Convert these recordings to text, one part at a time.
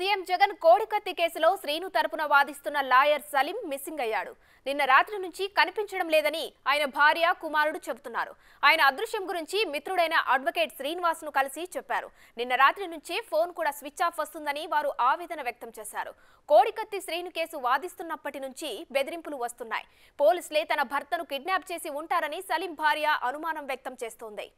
CM Jagan కోడికత్తి కేసులో శ్రీను తరపున వాదిస్తున్న lawyer Salim missing అయ్యాడు. నిన్న రాత్రి నుంచి కనిపించడం లేదని ఆయన భార్య కుమారుడు చెబుతున్నారు. ఆయన అదృశ్యం గురించి మిత్రుడైన అడ్వకేట్ శ్రీనివాస్ను కలిసి చెప్పారు. నిన్న రాత్రి నుంచే ఫోన్ కూడా స్విచ్ ఆఫ్ వస్తుందని వారు ఆవేదన వ్యక్తం చేశారు. కోడికత్తి శ్రీను కేసు వాదిస్తున్నప్పటి నుంచి బెదిరింపులు వస్తున్నాయి. పోలీసులే తన భర్తను కిడ్నాప్ చేసి ఉంటారని సలీం భార్య అనుమానం వ్యక్తం చేస్తోంది.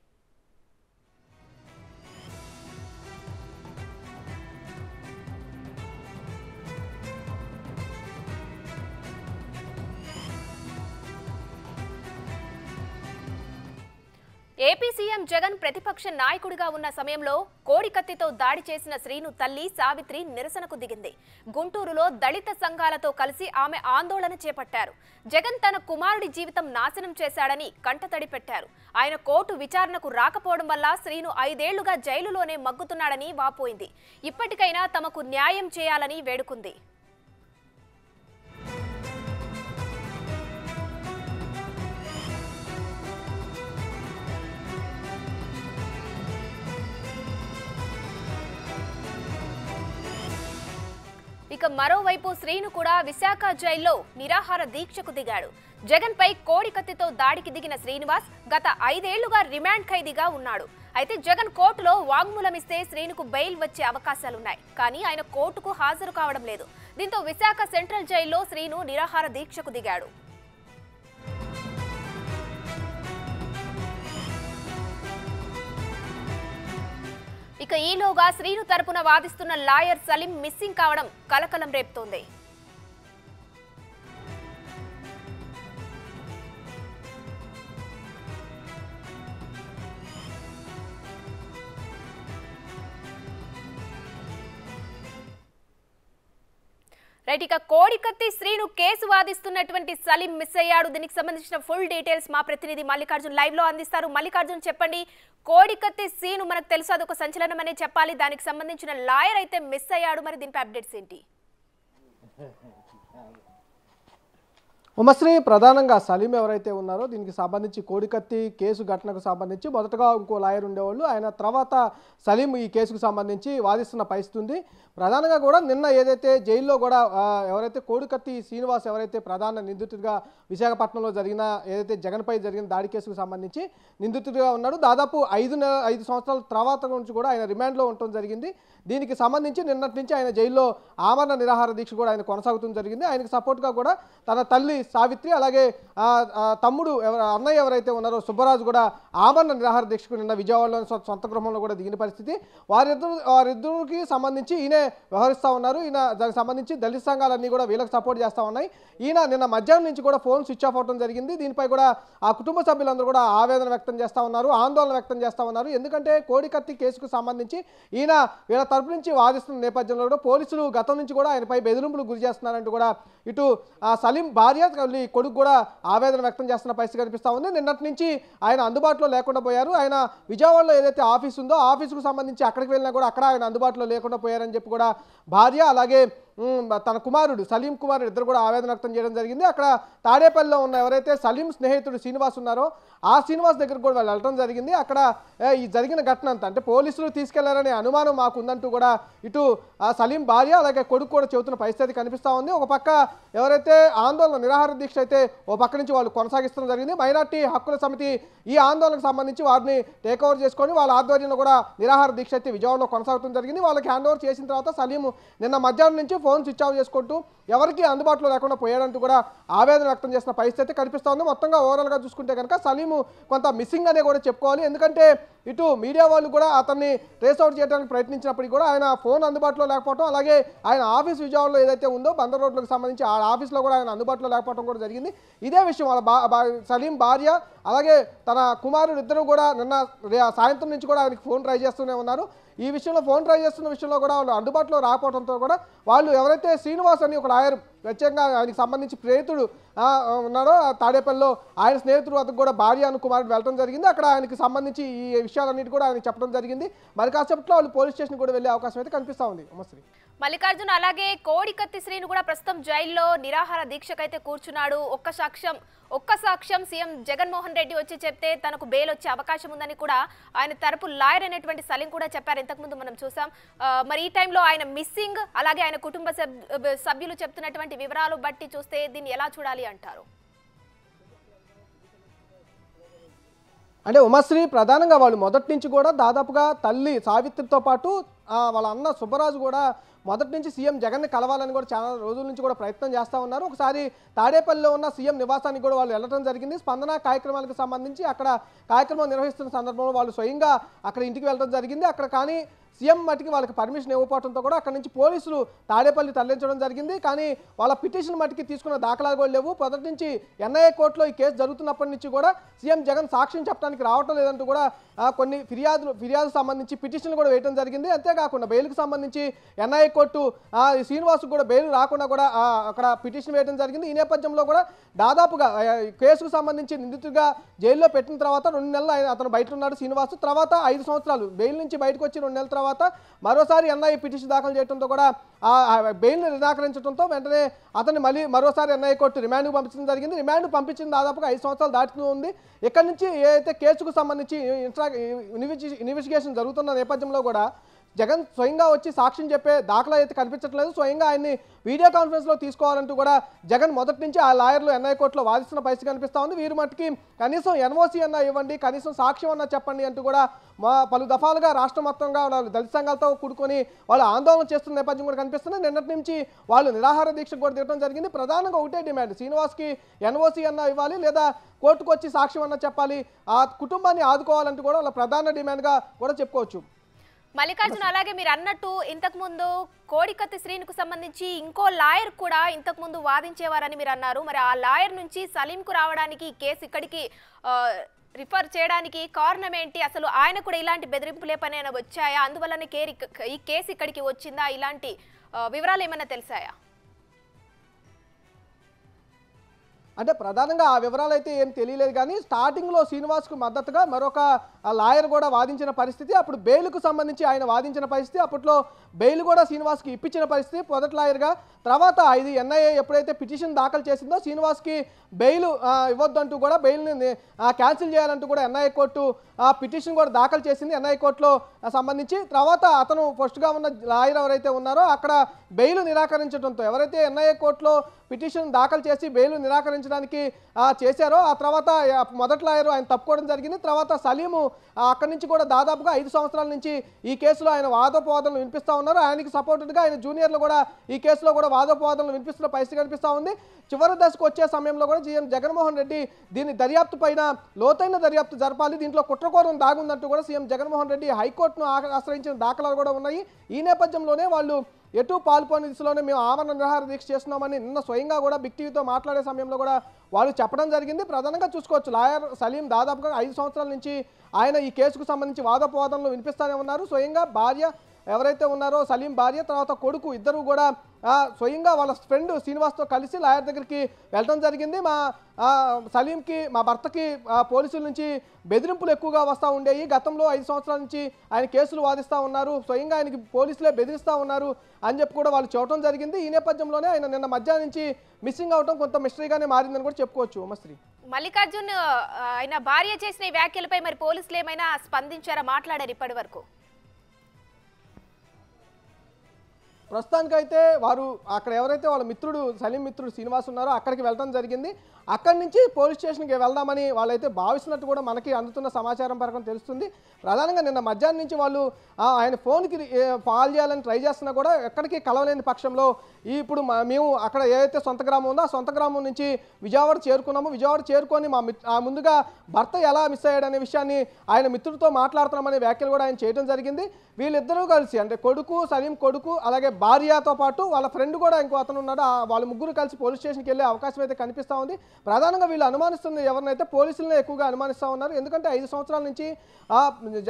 ఏపీ సీఎం జగన్ ప్రతిపక్ష నాయకుడిగా ఉన్న సమయంలో కోడికత్తితో దాడి చేసిన శ్రీను తల్లి సావిత్రి నిరసనకు దిగింది. గుంటూరులో దళిత సంఘాలతో కలిసి ఆమె ఆందోళన చేపట్టారు. జగన్ తన కుమారుడి జీవితం నాశనం చేశాడని కంటతడి పెట్టారు. ఆయన కోర్టు విచారణకు రాకపోవడం వల్ల శ్రీను 5 ఏళ్లుగా జైలులోనే మగ్గుతున్నాడని వాపోయింది. ఇప్పటికైనా తమకు న్యాయం చేయాలని వేడుకుంది. ఇక మరోవైపు శ్రీను కూడా విశాఖ జైల్లో నిరాహార దీక్షకు దిగాడు. జగన్ పై కోడికత్తితో దాడికి దిగిన శ్రీనివాస్ గత 5 ఏళ్లుగా రిమాండ్ ఖైదీగా ఉన్నాడు. అయితే జగన్ కోర్టులో వాంగ్మూలమిస్తే శ్రీనుకు బెయిల్ వచ్చే అవకాశాలున్నాయి. కానీ ఆయన కోర్టుకు హాజరు కావడం లేదు. దీంతో విశాఖ సెంట్రల్ జైల్లో శ్రీను నిరాహార దీక్షకు దిగాడు. ఇక ఈలోగా శ్రీను తరపున వాదిస్తున్న లాయర్ సలీం మిస్సింగ్ కావడం కలకలం రేపుతోంది. రైట్, ఇక కోడికత్తి శ్రీను కేసు వాదిస్తున్నటువంటి సలీం మిస్ అయ్యాడు. దీనికి సంబంధించిన ఫుల్ డీటెయిల్స్ మా ప్రతినిధి మల్లికార్జున్ లైవ్ లో అందిస్తారు. మల్లికార్జున్, చెప్పండి, కోడికత్తి శ్రీను మనకు తెలుసు, అదొక సంచలనం అనే చెప్పాలి. దానికి సంబంధించిన లాయర్ అయితే మిస్ అయ్యాడు. మరి దీనిపై అప్డేట్స్ ఏంటి? ఉమశ్రీ, ప్రధానంగా సలీం ఎవరైతే ఉన్నారో దీనికి సంబంధించి కోడికత్తి కేసు ఘటనకు సంబంధించి మొదటగా ఇంకో లాయర్ ఉండేవాళ్ళు. ఆయన తర్వాత సలీం ఈ కేసుకు సంబంధించి వాదిస్తున్న పరిస్థితి ఉంది. ప్రధానంగా కూడా నిన్న ఏదైతే జైల్లో కూడా ఎవరైతే కోడికత్తి శ్రీనివాస్ ఎవరైతే ప్రధాన నిందితుడిగా విశాఖపట్నంలో జరిగిన ఏదైతే జగన్పై జరిగిన దాడి కేసుకు సంబంధించి నిందితుడిగా ఉన్నాడు. దాదాపు 5 సంవత్సరాల తర్వాత నుంచి కూడా ఆయన రిమాండ్లో ఉండటం జరిగింది. దీనికి సంబంధించి నిన్నటి నుంచి ఆయన జైల్లో ఆమరణ నిరాహార దీక్ష కూడా ఆయన కొనసాగుతూ జరిగింది. ఆయనకు సపోర్ట్గా కూడా తన తల్లి సావిత్రి, అలాగే తమ్ముడు అన్నయ్య ఎవరైతే ఉన్నారో సుబ్బరాజు కూడా ఆమరణ నిరాహార దీక్షకు నిన్న విజయవాడలోని సొంత గృహంలో కూడా దిగిన పరిస్థితి. వారిద్దరికి సంబంధించి ఈయనే వ్యవహరిస్తూ ఉన్నారు. ఈయన దానికి సంబంధించి దళిత సంఘాలన్నీ కూడా వీళ్ళకి సపోర్ట్ చేస్తూ ఉన్నాయి. ఈయన నిన్న మధ్యాహ్నం నుంచి కూడా ఫోన్ స్విచ్ ఆఫ్ అవడం జరిగింది. దీనిపై కూడా ఆ కుటుంబ సభ్యులందరూ కూడా ఆవేదన వ్యక్తం చేస్తూ ఉన్నారు, ఆందోళన వ్యక్తం చేస్తూ ఉన్నారు. ఎందుకంటే కోడికత్తి కేసుకు సంబంధించి ఈయన వీళ్ళ తరపు నుంచి వాదిస్తున్న నేపథ్యంలో కూడా పోలీసులు గతం నుంచి కూడా ఆయనపై బెదిరింపులు గురి చేస్తున్నారంటూ కూడా ఇటు సలీం భార్య కొడుకు కూడా ఆవేదన వ్యక్తం చేస్తున్న పరిస్థితి కనిపిస్తూ ఉంది. నిన్నటి నుంచి ఆయన అందుబాటులో లేకుండా పోయారు. ఆయన విజయవాడలో ఏదైతే ఆఫీస్ ఉందో ఆఫీసుకు సంబంధించి అక్కడికి వెళ్ళినా కూడా అక్కడ ఆయన అందుబాటులో లేకుండా పోయారని చెప్పి కూడా భార్య, అలాగే తన కుమారుడు సలీం కుమారుడు ఇద్దరు కూడా ఆవేదన వ్యక్తం చేయడం జరిగింది. అక్కడ తాడేపల్లిలో ఉన్న ఎవరైతే సలీం స్నేహితుడు శ్రీనివాస్ ఉన్నారో ఆ శ్రీనివాస్ దగ్గర కూడా వాళ్ళు వెళ్ళడం జరిగింది. అక్కడ ఈ జరిగిన ఘటన అంతా అంటే పోలీసులు తీసుకెళ్లారనే అనుమానం మాకు ఉందంటూ కూడా ఇటు సలీం భార్య అలాగే కొడుకు కూడా చెబుతున్న పరిస్థితి కనిపిస్తూ ఉంది. ఒక పక్క ఎవరైతే ఆందోళన నిరాహార దీక్ష అయితే ఓ పక్క నుంచి వాళ్ళు కొనసాగిస్తడం జరిగింది. మైనార్టీ హక్కుల సమితి ఈ ఆందోళనకు సంబంధించి వారిని టేక్ ఓవర్ చేసుకొని వాళ్ళ ఆధ్వర్యంలో కూడా నిరాహార దీక్ష అయితే విజయవాడలో కొనసాగుతూ జరిగింది. వాళ్ళకి హ్యాండ్ ఓవర్ చేసిన తర్వాత సలీం నిన్న మధ్యాహ్నం నుంచి ఫోన్ స్విచ్ ఆఫ్ చేసుకుంటూ ఎవరికి అందుబాటులో లేకుండా పోయాడంటూ కూడా ఆవేదన వ్యక్తం చేసిన పరిస్థితి కనిపిస్తూ ఉంది. మొత్తంగా ఓవరాల్గా చూసుకుంటే కనుక సలీం కొంత మిస్సింగ్ అనే కూడా చెప్పుకోవాలి. ఎందుకంటే ఇటు మీడియా వాళ్ళు కూడా అతన్ని ట్రేస్ అవుట్ చేయడానికి ప్రయత్నించినప్పటికీ కూడా ఆయన ఫోన్ అందుబాటులో లేకపోవడం, అలాగే ఆయన ఆఫీస్ విజయవాడలో ఏదైతే ఉందో బందర్ రోడ్లకు సంబంధించి ఆ ఆఫీస్లో కూడా ఆయన అందుబాటులో లేకపోవడం కూడా జరిగింది. ఇదే విషయం వాళ్ళ సలీం భార్య అలాగే తన కుమారుడు ఇద్దరు కూడా నిన్న సాయంత్రం నుంచి కూడా ఆయనకి ఫోన్ ట్రై చేస్తూనే ఉన్నారు. ఈ విషయంలో ఫోన్ ట్రై చేస్తున్న విషయంలో కూడా వాళ్ళు అందుబాటులో రాకపోవడంతో కూడా వాళ్ళు ఎవరైతే శ్రీనివాస్ అని ఒక లాయర్ ప్రత్యేకంగా ఆయనకి సంబంధించి స్నేహితుడు ఉన్నాడో తాడేపల్లిలో ఆయన స్నేహితుడు వద్దకు కూడా భార్య అను కుమారుడు వెళ్ళడం జరిగింది. అక్కడ ఆయనకి సంబంధించి ఈ విషయాలన్నిటి కూడా ఆయన చెప్పడం జరిగింది. మరి కాసేపట్లో వాళ్ళు పోలీస్ స్టేషన్ కూడా వెళ్ళే అవకాశం అయితే కనిపిస్తూ ఉంది. ఉమాశ్రీ, మల్లికార్జున్ అలాగే కోడికత్తి శ్రీను కూడా ప్రస్తుతం జైల్లో నిరాహార దీక్షకైతే కూర్చున్నాడు. ఒక్క సాక్ష్యం సీఎం జగన్మోహన్ రెడ్డి వచ్చి చెప్తే తనకు బెయిల్ వచ్చే అవకాశం ఉందని కూడా ఆయన తరపు లాయర్ అనేటువంటి సలీం కూడా చెప్పారు. ఇంతకుముందు మనం చూసాం. మరి ఈ టైంలో ఆయన మిస్సింగ్, అలాగే ఆయన కుటుంబ సభ్యులు చెప్తున్నటువంటి వివరాలు బట్టి చూస్తే దీన్ని ఎలా చూడాలి అంటారు? అంటే ఉమాశ్రీ, ప్రధానంగా వాళ్ళు మొదటి నుంచి కూడా దాదాపుగా తల్లి సావిత్రితో పాటు వాళ్ళ అన్న సుబ్బరాజు కూడా మొదటి నుంచి సీఎం జగన్ని కలవాలని కూడా చాలా రోజుల నుంచి కూడా ప్రయత్నం చేస్తూ ఉన్నారు. ఒకసారి తాడేపల్లిలో ఉన్న సీఎం నివాసానికి కూడా వాళ్ళు వెళ్ళడం జరిగింది. స్పందన కార్యక్రమాలకు సంబంధించి అక్కడ కార్యక్రమం నిర్వహిస్తున్న సందర్భంలో వాళ్ళు స్వయంగా అక్కడ ఇంటికి వెళ్ళడం జరిగింది. అక్కడ కానీ సీఎం మట్టికి వాళ్ళకి పర్మిషన్ ఇవ్వకపోవడంతో కూడా అక్కడ నుంచి పోలీసులు తాడేపల్లి తరలించడం జరిగింది. కానీ వాళ్ళ పిటిషన్ మట్టికి తీసుకున్న దాఖలాలు కూడా లేవు. మొదటి నుంచి ఎన్ఐఏ కోర్టులో ఈ కేసు జరుగుతున్నప్పటి నుంచి కూడా సీఎం జగన్ సాక్ష్యం చెప్పడానికి రావటం లేదంటూ కూడా కొన్ని ఫిర్యాదు సంబంధించి పిటిషన్లు కూడా వేయడం జరిగింది. అంతేకాకుండా బెయిల్కి సంబంధించి ఎన్ఐఏ కోర్టు శ్రీనివాస్కు కూడా బెయిల్ రాకుండా కూడా అక్కడ పిటిషన్ వేయడం జరిగింది. ఈ నేపథ్యంలో కూడా దాదాపుగా కేసుకు సంబంధించి నిందితుడిగా జైల్లో పెట్టిన తర్వాత 2 నెలలు అతను బయట ఉన్నాడు శ్రీనివాస్. తర్వాత 5 సంవత్సరాలు బెయిల్ నుంచి బయటకు వచ్చి 2 నెలల తర్వాత మరోసారి ఎన్ఐఏ పిటిషన్ దాఖలు చేయడంతో కూడా బెయిల్ని నిరాకరించడంతో వెంటనే అతన్ని మరోసారి ఎన్ఐఏ కోర్టు రిమాండ్కు పంపించడం జరిగింది. రిమాండ్ పంపించిన దాదాపుగా 5 సంవత్సరాలు దాటుతూ ఉంది. ఇక్కడ నుంచి ఏదైతే కేసుకు సంబంధించి ఇన్వెస్టిగేషన్ జరుగుతున్న నేపథ్యంలో కూడా జగన్ స్వయంగా వచ్చి సాక్ష్యం చెప్పే దాఖలా అయితే కనిపించట్లేదు. స్వయంగా ఆయన్ని వీడియో కాన్ఫరెన్స్లో తీసుకోవాలంటూ కూడా జగన్ మొదటి నుంచి ఆ లాయర్లు ఎన్ఐఏ కోర్టులో వాదిస్తున్న పరిస్థితి కనిపిస్తూ ఉంది. వీరు మట్టుకి కనీసం ఎన్ఓసీ అన్నా ఇవ్వండి, కనీసం సాక్ష్యం అన్నా చెప్పండి అంటూ కూడా పలు దఫాలుగా రాష్ట్ర మొత్తంగా వాళ్ళు దళిత సంఘాలతో కూడుకొని వాళ్ళు ఆందోళన చేస్తున్న నేపథ్యం కూడా కనిపిస్తుంది. నిన్నటి నుంచి వాళ్ళు నిరాహార దీక్షకు కూడా దిగడం జరిగింది. ప్రధానంగా ఒకటే డిమాండ్, శ్రీనివాస్కి ఎన్ఓసీ అన్నా ఇవ్వాలి, లేదా కోర్టుకు వచ్చి సాక్ష్యం అన్నా చెప్పాలి, ఆ కుటుంబాన్ని ఆదుకోవాలంటూ కూడా వాళ్ళ ప్రధాన డిమాండ్గా కూడా చెప్పుకోవచ్చు. మల్లికార్జున, అలాగే మీరు అన్నట్టు ఇంతకుముందు కోడికత్తి శ్రీనుకు సంబంధించి ఇంకో లాయర్ కూడా ఇంతకుముందు వాదించేవారని మీరు అన్నారు. మరి ఆ లాయర్ నుంచి సలీంకు రావడానికి కేసు ఇక్కడికి రిఫర్ చేయడానికి కారణం ఏంటి? అసలు ఆయన కూడా ఇలాంటి బెదిరింపులే పని వచ్చాయా? అందువల్లనే ఈ కేసు ఇక్కడికి వచ్చిందా? ఇలాంటి వివరాలు ఏమైనా తెలిసాయా? అంటే ప్రధానంగా ఆ వివరాలు అయితే ఏం తెలియలేదు. కానీ స్టార్టింగ్లో శ్రీనివాస్కు మద్దతుగా మరొక లాయర్ కూడా వాదించిన పరిస్థితి, అప్పుడు బెయిల్కు సంబంధించి ఆయన వాదించిన పరిస్థితి, అప్పట్లో బెయిల్ కూడా శ్రీనివాస్కి ఇప్పించిన పరిస్థితి మొదటి లాయర్గా. తర్వాత ఇది ఎన్ఐఏ ఎప్పుడైతే పిటిషన్ దాఖలు చేసిందో శ్రీనివాస్కి బెయిల్ ఇవ్వద్దంటూ కూడా బెయిల్ని క్యాన్సిల్ చేయాలంటూ కూడా ఎన్ఐఏ కోర్టు పిటిషన్ కూడా దాఖలు చేసింది ఎన్ఐఏ కోర్టులో సంబంధించి. తర్వాత అతను ఫస్ట్గా ఉన్న లాయర్ ఎవరైతే ఉన్నారో అక్కడ బెయిల్ నిరాకరించడంతో, ఎవరైతే ఎన్ఐఏ కోర్టులో పిటిషన్ దాఖలు చేసి బెయిల్ నిరాకరించడానికి చేశారో ఆ తర్వాత మొదటి లాయర్ ఆయన తప్పుకోవడం జరిగింది. తర్వాత సలీము అక్కడి నుంచి కూడా దాదాపుగా 5 సంవత్సరాల నుంచి ఈ కేసులో ఆయన వాదోపవాదనలు వినిపిస్తూ ఉన్నారు. ఆయనకి సపోర్టెడ్గా ఆయన జూనియర్లు కూడా ఈ కేసులో కూడా వాదోపవాదనలు వినిపిస్తున్న పరిస్థితి కనిపిస్తూ ఉంది. చివరి దశకు వచ్చే సమయంలో కూడా సీఎం జగన్మోహన్ రెడ్డి దీని దర్యాప్తు పైన లోతైన దర్యాప్తు జరపాలి, దీంట్లో కుట్రకోణం దాగుందంటూ కూడా సీఎం జగన్మోహన్ రెడ్డి హైకోర్టును ఆశ్రయించిన దాఖలాలు కూడా ఉన్నాయి. ఈ నేపథ్యంలోనే వాళ్ళు ఎటు పాల్పోని దిశలోనే మేము ఆమరణ నిరాహార దీక్ష చేస్తున్నామని నిన్న స్వయంగా కూడా బిగ్ టీవీతో మాట్లాడే సమయంలో కూడా వాళ్ళు చెప్పడం జరిగింది. ప్రధానంగా చూసుకోవచ్చు, లాయర్ సలీం దాదాపుగా 5 సంవత్సరాల నుంచి ఆయన ఈ కేసుకు సంబంధించి వాదోపవాదనలు వినిపిస్తూనే ఉన్నారు. స్వయంగా భార్య ఎవరైతే ఉన్నారో సలీం భార్య, తర్వాత కొడుకు ఇద్దరు కూడా స్వయంగా వాళ్ళ ఫ్రెండ్ శ్రీనివాస్తో కలిసి లాయర్ దగ్గరికి వెళ్ళడం జరిగింది. సలీంకి మా భర్తకి పోలీసుల నుంచి బెదిరింపులు ఎక్కువగా వస్తూ ఉండేవి, గతంలో 5 సంవత్సరాల నుంచి ఆయన కేసులు వాదిస్తూ ఉన్నారు, స్వయంగా ఆయనకి పోలీసులే బెదిరిస్తూ ఉన్నారు అని చెప్పి కూడా వాళ్ళు చెప్పడం జరిగింది. ఈ నేపథ్యంలోనే ఆయన నిన్న మధ్యాహ్నం నుంచి మిస్సింగ్ అవడం కొంత మిస్టరీగానే మారిందని కూడా చెప్పుకోవచ్చు. ఉమశ్రీ, మల్లికార్జున్ ఆయన భార్య చేసిన వ్యాఖ్యలపై మరి పోలీసులు ఏమైనా స్పందించారా, మాట్లాడారు ఇప్పటి వరకు? ప్రస్తుతానికైతే వారు అక్కడ ఎవరైతే వాళ్ళ మిత్రుడు సలీం మిత్రుడు శ్రీనివాస్ ఉన్నారో అక్కడికి వెళ్ళడం జరిగింది. అక్కడి నుంచి పోలీస్ స్టేషన్కి వెళ్దామని వాళ్ళైతే భావిస్తున్నట్టు కూడా మనకి అందుతున్న సమాచారం ప్రకారం తెలుస్తుంది. ప్రధానంగా నిన్న మధ్యాహ్నం నుంచి వాళ్ళు ఆయన ఫోన్కి కాల్ చేయాలని ట్రై చేస్తున్నా కూడా ఎక్కడికి కలవలేని పక్షంలో ఇప్పుడు మేము అక్కడ ఏదైతే సొంత గ్రామం ఉందో ఆ సొంత గ్రామం నుంచి విజయవాడ చేరుకున్నాము. విజయవాడ చేరుకొని ముందుగా భర్త ఎలా మిస్ అయ్యాడనే విషయాన్ని ఆయన మిత్రుడితో మాట్లాడుతున్నామనే వ్యాఖ్యలు కూడా ఆయన చేయడం జరిగింది. వీళ్ళిద్దరూ కలిసి, అంటే కొడుకు సలీం కొడుకు అలాగే భార్యతో పాటు వాళ్ళ ఫ్రెండ్ కూడా ఇంకో అతను ఉన్నాడు, వాళ్ళ ముగ్గురు కలిసి పోలీస్ స్టేషన్కి వెళ్ళే అవకాశం అయితే కనిపిస్తూ ఉంది. ప్రధానంగా వీళ్ళు అనుమానిస్తుంది ఎవరినైతే పోలీసులనే ఎక్కువగా అనుమానిస్తూ ఉన్నారు. ఎందుకంటే 5 సంవత్సరాల నుంచి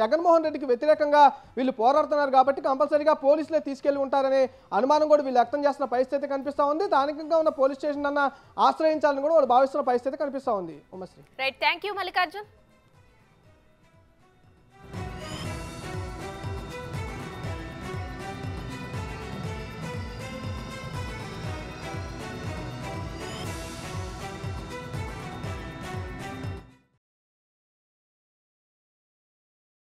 జగన్మోహన్ రెడ్డికి వ్యతిరేకంగా వీళ్ళు పోరాడుతున్నారు కాబట్టి కంపల్సరీగా పోలీసులే తీసుకెళ్లి ఉంటారనే అనుమానం కూడా వీళ్ళు వ్యక్తం చేస్తున్న పరిస్థితి కనిపిస్తూ ఉంది. స్థానికంగా ఉన్న పోలీస్ స్టేషన్ అన్న ఆశ్రయించాలని కూడా వాళ్ళు భావిస్తున్న పరిస్థితి కనిపిస్తూ ఉంది. Umashree right, thank you Mallikarjun.